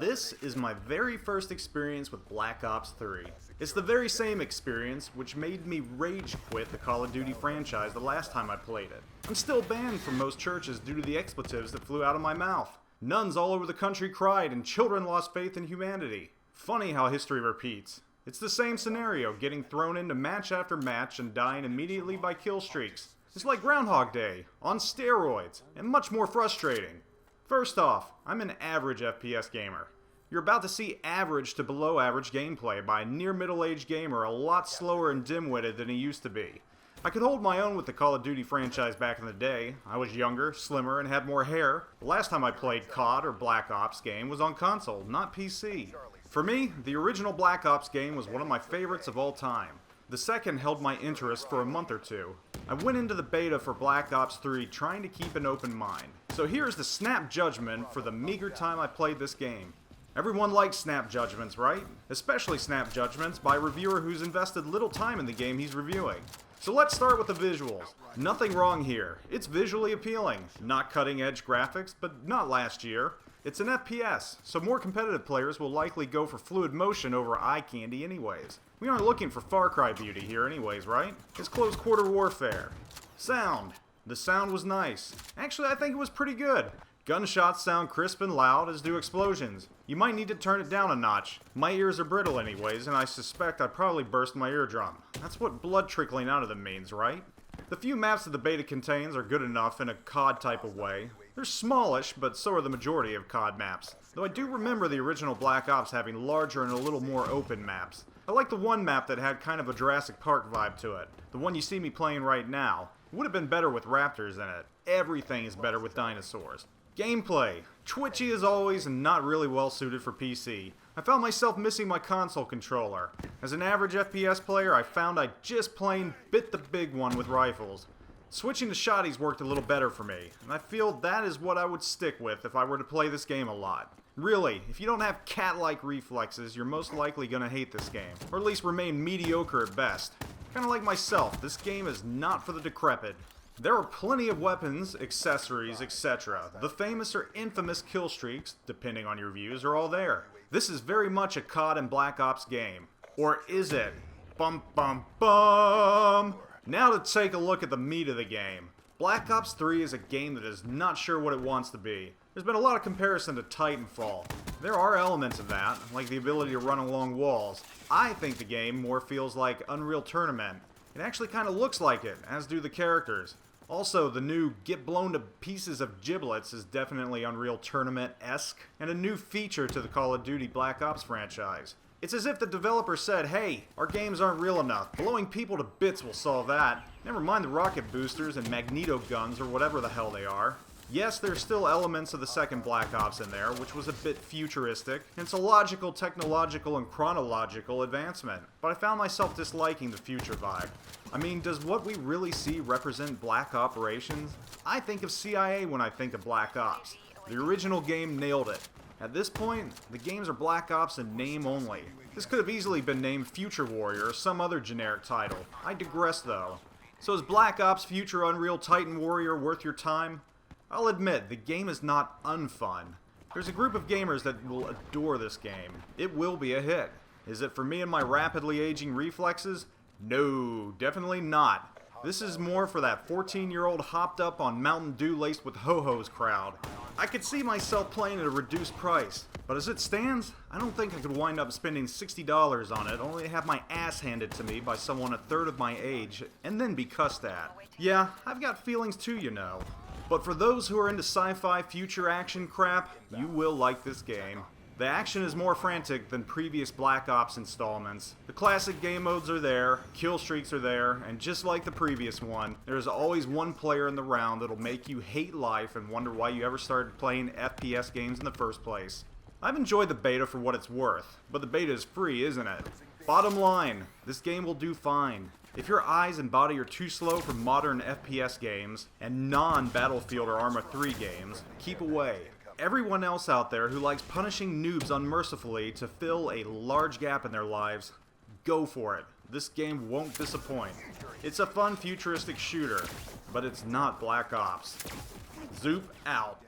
This is my very first experience with Black Ops 3. It's the very same experience which made me rage quit the Call of Duty franchise the last time I played it. I'm still banned from most churches due to the expletives that flew out of my mouth. Nuns all over the country cried and children lost faith in humanity. Funny how history repeats. It's the same scenario, getting thrown into match after match and dying immediately by kill streaks. It's like Groundhog Day, on steroids, and much more frustrating. First off, I'm an average FPS gamer. You're about to see average to below average gameplay by a near middle-aged gamer a lot slower and dim-witted than he used to be. I could hold my own with the Call of Duty franchise back in the day. I was younger, slimmer, and had more hair. The last time I played COD or Black Ops game was on console, not PC. For me, the original Black Ops game was one of my favorites of all time. The second held my interest for a month or two. I went into the beta for Black Ops 3 trying to keep an open mind. So here's the snap judgment for the meager time I played this game. Everyone likes snap judgments, right? Especially snap judgments by a reviewer who's invested little time in the game he's reviewing. So let's start with the visuals. Nothing wrong here. It's visually appealing. Not cutting edge graphics, but not last year. It's an FPS, so more competitive players will likely go for fluid motion over eye candy anyways. We aren't looking for Far Cry beauty here anyways, right? It's close quarter warfare. Sound. The sound was nice. Actually, I think it was pretty good. Gunshots sound crisp and loud, as do explosions. You might need to turn it down a notch. My ears are brittle anyways, and I suspect I'd probably burst my eardrum. That's what blood trickling out of them means, right? The few maps that the beta contains are good enough in a COD type of way. They're smallish, but so are the majority of COD maps. Though I do remember the original Black Ops having larger and a little more open maps. I like the one map that had kind of a Jurassic Park vibe to it. The one you see me playing right now. It would have been better with raptors in it. Everything is better with dinosaurs. Gameplay. Twitchy as always and not really well suited for PC. I found myself missing my console controller. As an average FPS player, I found I just plain bit the big one with rifles. Switching to shotties worked a little better for me, and I feel that is what I would stick with if I were to play this game a lot. Really, if you don't have cat-like reflexes, you're most likely gonna hate this game, or at least remain mediocre at best. Kinda like myself, this game is not for the decrepit. There are plenty of weapons, accessories, etc. The famous or infamous kill streaks, depending on your views, are all there. This is very much a COD and Black Ops game. Or is it? Bum bum bum! Now to take a look at the meat of the game. Black Ops 3 is a game that is not sure what it wants to be. There's been a lot of comparison to Titanfall. There are elements of that, like the ability to run along walls. I think the game more feels like Unreal Tournament. It actually kind of looks like it, as do the characters. Also, the new get blown to pieces of giblets is definitely Unreal Tournament-esque, and a new feature to the Call of Duty Black Ops franchise. It's as if the developer said, hey, our games aren't real enough. Blowing people to bits will solve that. Never mind the rocket boosters and magneto guns or whatever the hell they are. Yes, there's still elements of the second Black Ops in there, which was a bit futuristic, and it's a logical, technological, and chronological advancement. But I found myself disliking the future vibe. I mean, does what we really see represent black operations? I think of CIA when I think of Black Ops. The original game nailed it. At this point, the games are Black Ops in name only. This could have easily been named Future Warrior or some other generic title. I digress though. So is Black Ops Future Unreal Titan Warrior worth your time? I'll admit, the game is not unfun. There's a group of gamers that will adore this game. It will be a hit. Is it for me and my rapidly aging reflexes? No, definitely not. This is more for that 14-year-old hopped up on Mountain Dew laced with ho-hos crowd. I could see myself playing at a reduced price, but as it stands, I don't think I could wind up spending $60 on it, only to have my ass handed to me by someone a third of my age, and then be cussed at. Yeah, I've got feelings too, you know. But for those who are into sci-fi future action crap, you will like this game. The action is more frantic than previous Black Ops installments. The classic game modes are there, kill streaks are there, and just like the previous one, there's always one player in the round that'll make you hate life and wonder why you ever started playing FPS games in the first place. I've enjoyed the beta for what it's worth, but the beta is free, isn't it? Bottom line, this game will do fine. If your eyes and body are too slow for modern FPS games, and non-Battlefield or Arma 3 games, keep away. Everyone else out there who likes punishing noobs unmercifully to fill a large gap in their lives, go for it. This game won't disappoint. It's a fun futuristic shooter, but it's not Black Ops. Zoop out.